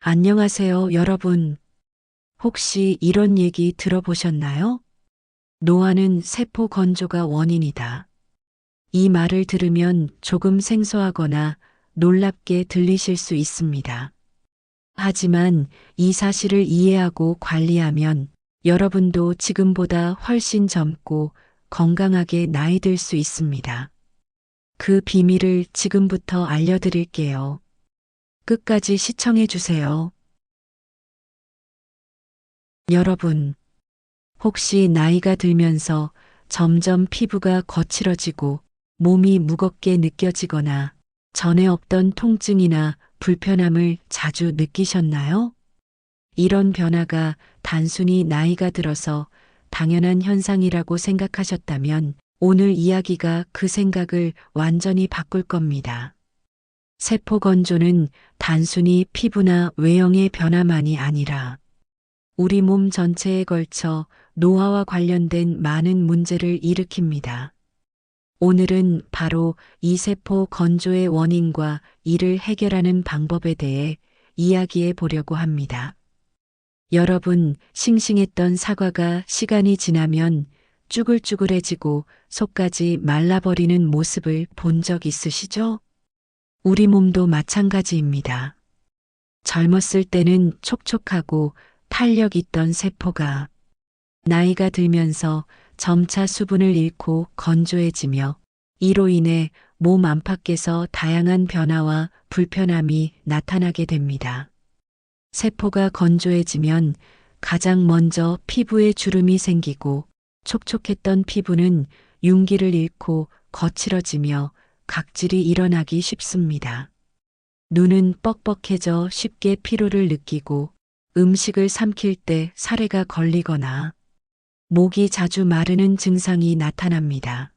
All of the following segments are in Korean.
안녕하세요, 여러분. 혹시 이런 얘기 들어보셨나요? 노화는 세포 건조가 원인이다. 이 말을 들으면 조금 생소하거나 놀랍게 들리실 수 있습니다. 하지만 이 사실을 이해하고 관리하면 여러분도 지금보다 훨씬 젊고 건강하게 나이 들 수 있습니다. 그 비밀을 지금부터 알려드릴게요. 끝까지 시청해 주세요. 여러분, 혹시 나이가 들면서 점점 피부가 거칠어지고 몸이 무겁게 느껴지거나 전에 없던 통증이나 불편함을 자주 느끼셨나요? 이런 변화가 단순히 나이가 들어서 당연한 현상이라고 생각하셨다면 오늘 이야기가 그 생각을 완전히 바꿀 겁니다. 세포 건조는 단순히 피부나 외형의 변화만이 아니라 우리 몸 전체에 걸쳐 노화와 관련된 많은 문제를 일으킵니다. 오늘은 바로 이 세포 건조의 원인과 이를 해결하는 방법에 대해 이야기해 보려고 합니다. 여러분, 싱싱했던 사과가 시간이 지나면 쭈글쭈글해지고 속까지 말라버리는 모습을 본 적 있으시죠? 우리 몸도 마찬가지입니다. 젊었을 때는 촉촉하고 탄력 있던 세포가 나이가 들면서 점차 수분을 잃고 건조해지며 이로 인해 몸 안팎에서 다양한 변화와 불편함이 나타나게 됩니다. 세포가 건조해지면 가장 먼저 피부에 주름이 생기고 촉촉했던 피부는 윤기를 잃고 거칠어지며 각질이 일어나기 쉽습니다. 눈은 뻑뻑해져 쉽게 피로를 느끼고 음식을 삼킬 때 사레가 걸리거나 목이 자주 마르는 증상이 나타납니다.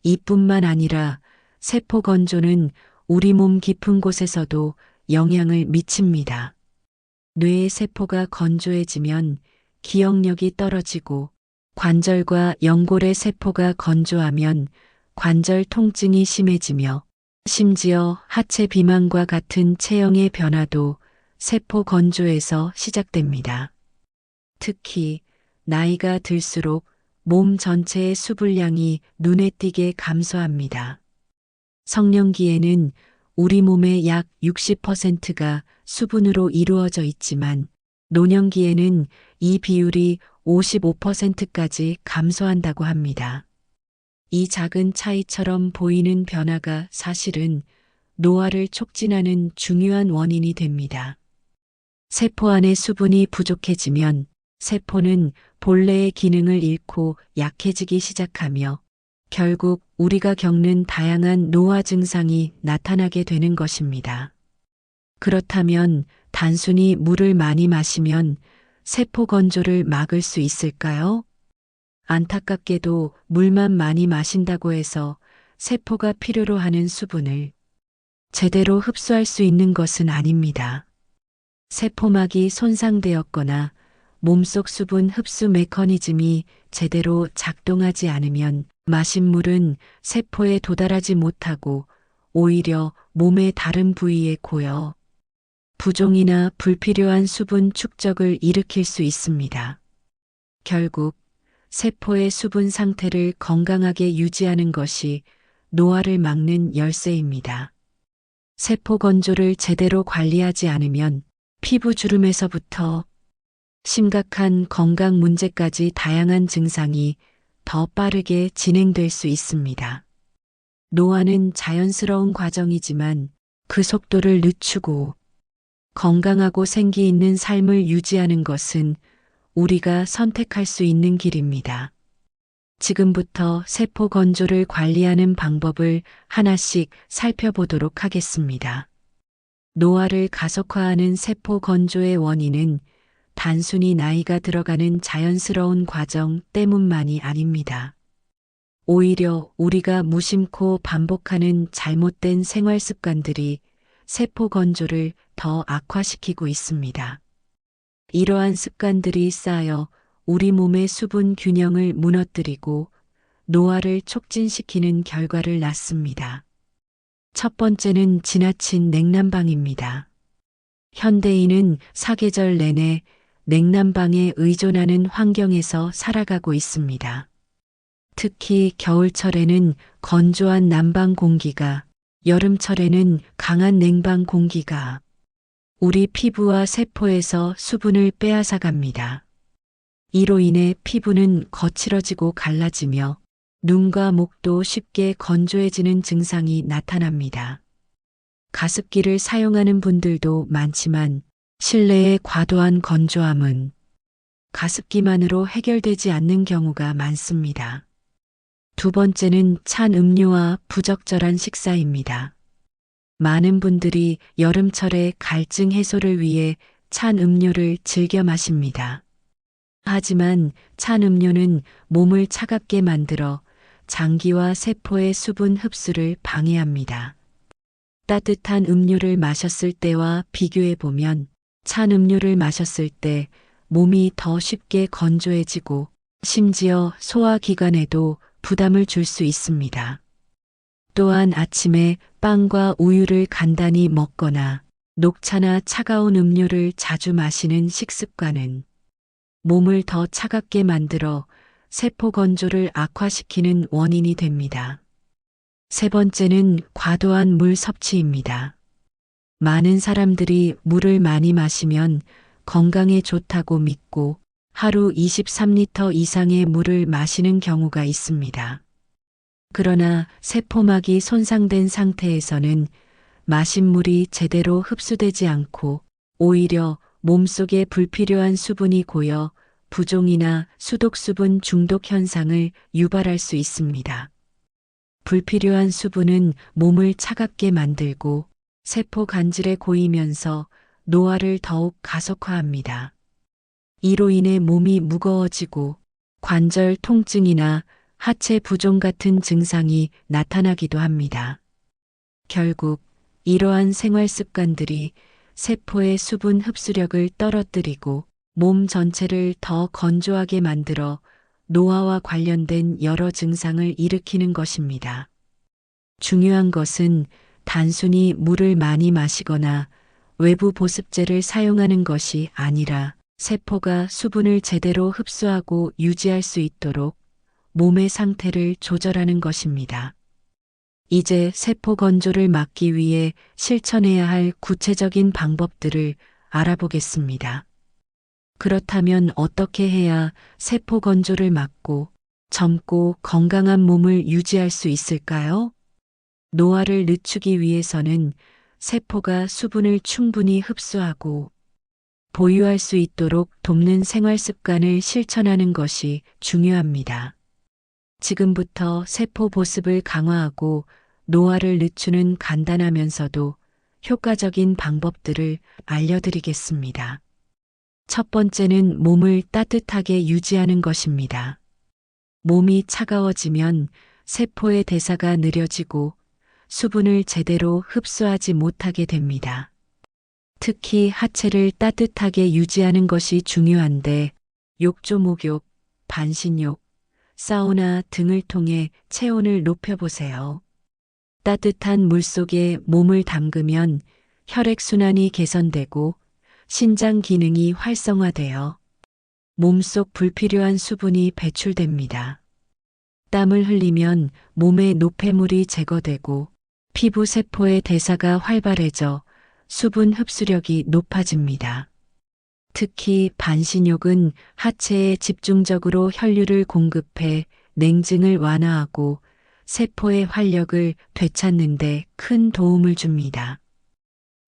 이뿐만 아니라 세포 건조는 우리 몸 깊은 곳에서도 영향을 미칩니다. 뇌의 세포가 건조해지면 기억력이 떨어지고 관절과 연골의 세포가 건조하면 관절 통증이 심해지며 심지어 하체 비만과 같은 체형의 변화도 세포 건조에서 시작됩니다. 특히 나이가 들수록 몸 전체의 수분량이 눈에 띄게 감소합니다. 성년기에는 우리 몸의 약 60%가 수분으로 이루어져 있지만 노년기에는 이 비율이 55%까지 감소한다고 합니다. 이 작은 차이처럼 보이는 변화가 사실은 노화를 촉진하는 중요한 원인이 됩니다. 세포 안의 수분이 부족해지면 세포는 본래의 기능을 잃고 약해지기 시작하며 결국 우리가 겪는 다양한 노화 증상이 나타나게 되는 것입니다. 그렇다면 단순히 물을 많이 마시면 세포 건조를 막을 수 있을까요? 안타깝게도 물만 많이 마신다고 해서 세포가 필요로 하는 수분을 제대로 흡수할 수 있는 것은 아닙니다. 세포막이 손상되었거나 몸속 수분 흡수 메커니즘이 제대로 작동하지 않으면 마신 물은 세포에 도달하지 못하고 오히려 몸의 다른 부위에 고여 부종이나 불필요한 수분 축적을 일으킬 수 있습니다. 결국 세포의 수분 상태를 건강하게 유지하는 것이 노화를 막는 열쇠입니다. 세포 건조를 제대로 관리하지 않으면 피부 주름에서부터 심각한 건강 문제까지 다양한 증상이 더 빠르게 진행될 수 있습니다. 노화는 자연스러운 과정이지만 그 속도를 늦추고 건강하고 생기 있는 삶을 유지하는 것은 우리가 선택할 수 있는 길입니다. 지금부터 세포 건조를 관리하는 방법을 하나씩 살펴보도록 하겠습니다. 노화를 가속화하는 세포 건조의 원인은 단순히 나이가 들어가는 자연스러운 과정 때문만이 아닙니다. 오히려 우리가 무심코 반복하는 잘못된 생활 습관들이 세포 건조를 더 악화시키고 있습니다. 이러한 습관들이 쌓여 우리 몸의 수분 균형을 무너뜨리고 노화를 촉진시키는 결과를 낳습니다. 첫 번째는 지나친 냉난방입니다. 현대인은 사계절 내내 냉난방에 의존하는 환경에서 살아가고 있습니다. 특히 겨울철에는 건조한 난방 공기가, 여름철에는 강한 냉방 공기가 우리 피부와 세포에서 수분을 빼앗아 갑니다. 이로 인해 피부는 거칠어지고 갈라지며 눈과 목도 쉽게 건조해지는 증상이 나타납니다. 가습기를 사용하는 분들도 많지만 실내의 과도한 건조함은 가습기만으로 해결되지 않는 경우가 많습니다. 두 번째는 찬 음료와 부적절한 식사입니다. 많은 분들이 여름철에 갈증 해소를 위해 찬 음료를 즐겨 마십니다. 하지만 찬 음료는 몸을 차갑게 만들어 장기와 세포의 수분 흡수를 방해합니다. 따뜻한 음료를 마셨을 때와 비교해 보면 찬 음료를 마셨을 때 몸이 더 쉽게 건조해지고 심지어 소화기관에도 부담을 줄 수 있습니다. 또한 아침에 빵과 우유를 간단히 먹거나 녹차나 차가운 음료를 자주 마시는 식습관은 몸을 더 차갑게 만들어 세포 건조를 악화시키는 원인이 됩니다. 세 번째는 과도한 물 섭취입니다. 많은 사람들이 물을 많이 마시면 건강에 좋다고 믿고 하루 23리터 이상의 물을 마시는 경우가 있습니다. 그러나 세포막이 손상된 상태에서는 마신 물이 제대로 흡수되지 않고 오히려 몸속에 불필요한 수분이 고여 부종이나 수독수분 중독 현상을 유발할 수 있습니다. 불필요한 수분은 몸을 차갑게 만들고 세포 간질에 고이면서 노화를 더욱 가속화합니다. 이로 인해 몸이 무거워지고 관절 통증이나 하체 부종 같은 증상이 나타나기도 합니다. 결국 이러한 생활 습관들이 세포의 수분 흡수력을 떨어뜨리고 몸 전체를 더 건조하게 만들어 노화와 관련된 여러 증상을 일으키는 것입니다. 중요한 것은 단순히 물을 많이 마시거나 외부 보습제를 사용하는 것이 아니라 세포가 수분을 제대로 흡수하고 유지할 수 있도록 몸의 상태를 조절하는 것입니다. 이제 세포 건조를 막기 위해 실천해야 할 구체적인 방법들을 알아보겠습니다. 그렇다면 어떻게 해야 세포 건조를 막고 젊고 건강한 몸을 유지할 수 있을까요? 노화를 늦추기 위해서는 세포가 수분을 충분히 흡수하고 보유할 수 있도록 돕는 생활 습관을 실천하는 것이 중요합니다. 지금부터 세포 보습을 강화하고 노화를 늦추는 간단하면서도 효과적인 방법들을 알려드리겠습니다. 첫 번째는 몸을 따뜻하게 유지하는 것입니다. 몸이 차가워지면 세포의 대사가 느려지고 수분을 제대로 흡수하지 못하게 됩니다. 특히 하체를 따뜻하게 유지하는 것이 중요한데 욕조 목욕, 반신욕, 사우나 등을 통해 체온을 높여보세요. 따뜻한 물속에 몸을 담그면 혈액순환이 개선되고 신장 기능이 활성화되어 몸속 불필요한 수분이 배출됩니다. 땀을 흘리면 몸의 노폐물이 제거되고 피부 세포의 대사가 활발해져 수분 흡수력이 높아집니다. 특히 반신욕은 하체에 집중적으로 혈류를 공급해 냉증을 완화하고 세포의 활력을 되찾는 데 큰 도움을 줍니다.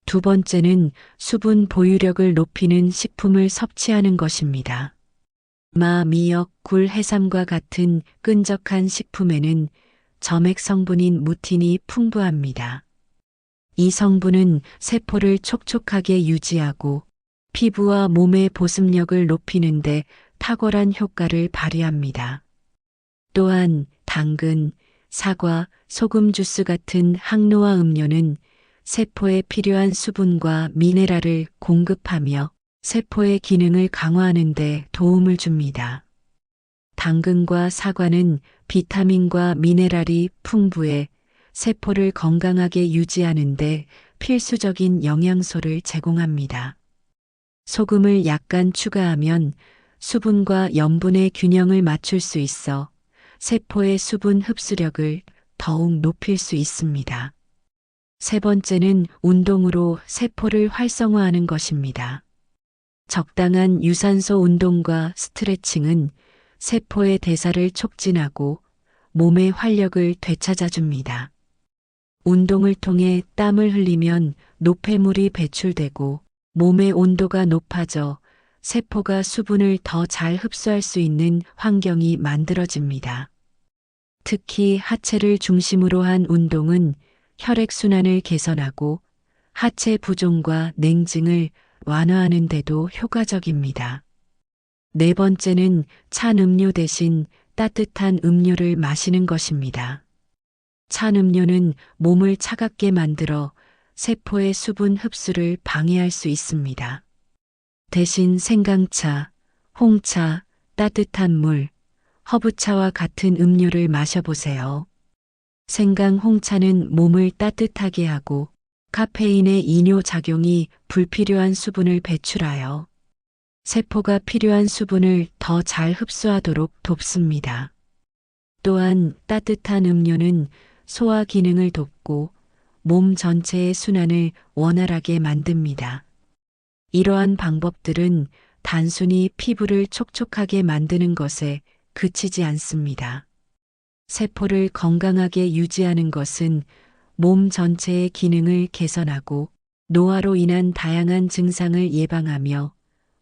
두 번째는 수분 보유력을 높이는 식품을 섭취하는 것입니다. 마, 미역, 굴, 해삼과 같은 끈적한 식품에는 점액 성분인 무틴이 풍부합니다. 이 성분은 세포를 촉촉하게 유지하고 피부와 몸의 보습력을 높이는 데 탁월한 효과를 발휘합니다. 또한 당근, 사과, 소금 주스 같은 항노화 음료는 세포에 필요한 수분과 미네랄을 공급하며 세포의 기능을 강화하는 데 도움을 줍니다. 당근과 사과는 비타민과 미네랄이 풍부해 세포를 건강하게 유지하는 데 필수적인 영양소를 제공합니다. 소금을 약간 추가하면 수분과 염분의 균형을 맞출 수 있어 세포의 수분 흡수력을 더욱 높일 수 있습니다. 세 번째는 운동으로 세포를 활성화하는 것입니다. 적당한 유산소 운동과 스트레칭은 세포의 대사를 촉진하고 몸의 활력을 되찾아줍니다. 운동을 통해 땀을 흘리면 노폐물이 배출되고 몸의 온도가 높아져 세포가 수분을 더 잘 흡수할 수 있는 환경이 만들어집니다. 특히 하체를 중심으로 한 운동은 혈액순환을 개선하고 하체 부종과 냉증을 완화하는 데도 효과적입니다. 네 번째는 찬 음료 대신 따뜻한 음료를 마시는 것입니다. 찬 음료는 몸을 차갑게 만들어 세포의 수분 흡수를 방해할 수 있습니다. 대신 생강차, 홍차, 따뜻한 물, 허브차와 같은 음료를 마셔보세요. 생강 홍차는 몸을 따뜻하게 하고 카페인의 이뇨 작용이 불필요한 수분을 배출하여 세포가 필요한 수분을 더 잘 흡수하도록 돕습니다. 또한 따뜻한 음료는 소화 기능을 돕고 몸 전체의 순환을 원활하게 만듭니다. 이러한 방법들은 단순히 피부를 촉촉하게 만드는 것에 그치지 않습니다. 세포를 건강하게 유지하는 것은 몸 전체의 기능을 개선하고 노화로 인한 다양한 증상을 예방하며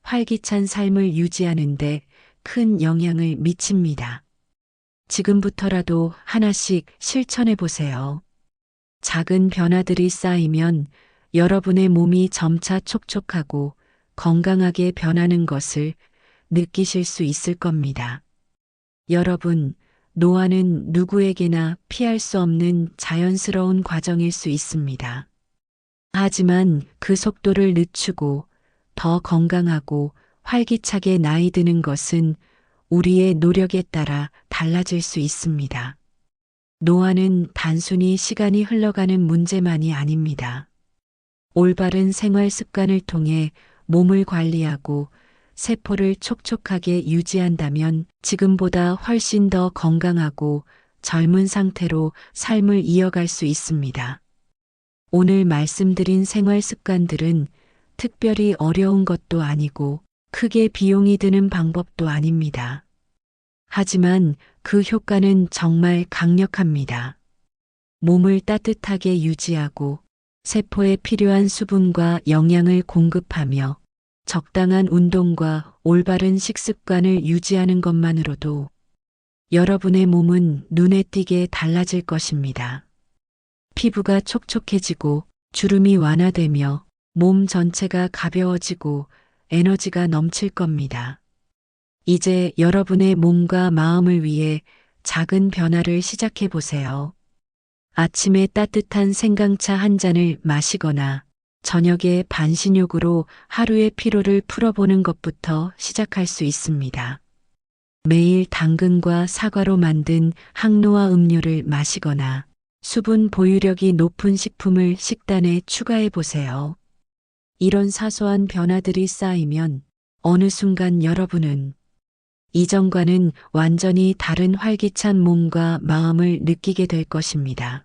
활기찬 삶을 유지하는 데 큰 영향을 미칩니다. 지금부터라도 하나씩 실천해 보세요. 작은 변화들이 쌓이면 여러분의 몸이 점차 촉촉하고 건강하게 변하는 것을 느끼실 수 있을 겁니다. 여러분, 노화는 누구에게나 피할 수 없는 자연스러운 과정일 수 있습니다. 하지만 그 속도를 늦추고 더 건강하고 활기차게 나이 드는 것은 우리의 노력에 따라 달라질 수 있습니다. 노화는 단순히 시간이 흘러가는 문제만이 아닙니다. 올바른 생활 습관을 통해 몸을 관리하고 세포를 촉촉하게 유지한다면 지금보다 훨씬 더 건강하고 젊은 상태로 삶을 이어갈 수 있습니다. 오늘 말씀드린 생활 습관들은 특별히 어려운 것도 아니고 크게 비용이 드는 방법도 아닙니다. 하지만 그 효과는 정말 강력합니다. 몸을 따뜻하게 유지하고 세포에 필요한 수분과 영양을 공급하며 적당한 운동과 올바른 식습관을 유지하는 것만으로도 여러분의 몸은 눈에 띄게 달라질 것입니다. 피부가 촉촉해지고 주름이 완화되며 몸 전체가 가벼워지고 에너지가 넘칠 겁니다. 이제 여러분의 몸과 마음을 위해 작은 변화를 시작해 보세요. 아침에 따뜻한 생강차 한 잔을 마시거나 저녁에 반신욕으로 하루의 피로를 풀어보는 것부터 시작할 수 있습니다. 매일 당근과 사과로 만든 항노화 음료를 마시거나 수분 보유력이 높은 식품을 식단에 추가해 보세요. 이런 사소한 변화들이 쌓이면 어느 순간 여러분은 이전과는 완전히 다른 활기찬 몸과 마음을 느끼게 될 것입니다.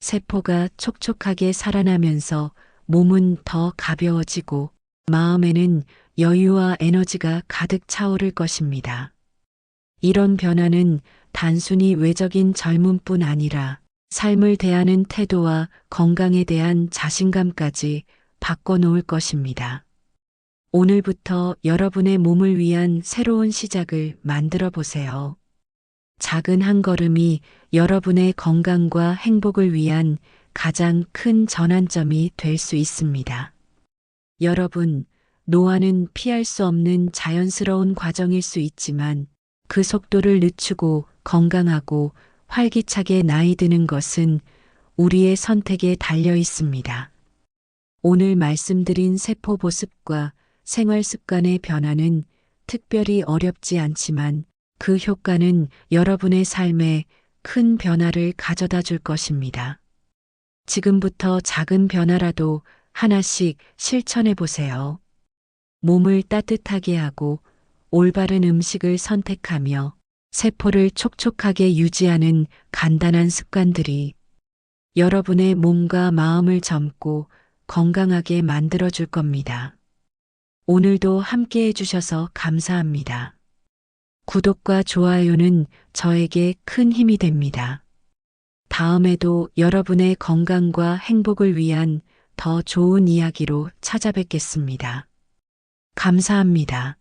세포가 촉촉하게 살아나면서 몸은 더 가벼워지고 마음에는 여유와 에너지가 가득 차오를 것입니다. 이런 변화는 단순히 외적인 젊음뿐 아니라 삶을 대하는 태도와 건강에 대한 자신감까지 바꿔놓을 것입니다. 오늘부터 여러분의 몸을 위한 새로운 시작을 만들어 보세요. 작은 한 걸음이 여러분의 건강과 행복을 위한 가장 큰 전환점이 될 수 있습니다. 여러분, 노화는 피할 수 없는 자연스러운 과정일 수 있지만 그 속도를 늦추고 건강하고 활기차게 나이 드는 것은 우리의 선택에 달려 있습니다. 오늘 말씀드린 세포 보습과 생활 습관의 변화는 특별히 어렵지 않지만 그 효과는 여러분의 삶에 큰 변화를 가져다 줄 것입니다. 지금부터 작은 변화라도 하나씩 실천해 보세요. 몸을 따뜻하게 하고 올바른 음식을 선택하며 세포를 촉촉하게 유지하는 간단한 습관들이 여러분의 몸과 마음을 젊고 건강하게 만들어 줄 겁니다. 오늘도 함께 해주셔서 감사합니다. 구독과 좋아요는 저에게 큰 힘이 됩니다. 다음에도 여러분의 건강과 행복을 위한 더 좋은 이야기로 찾아뵙겠습니다. 감사합니다.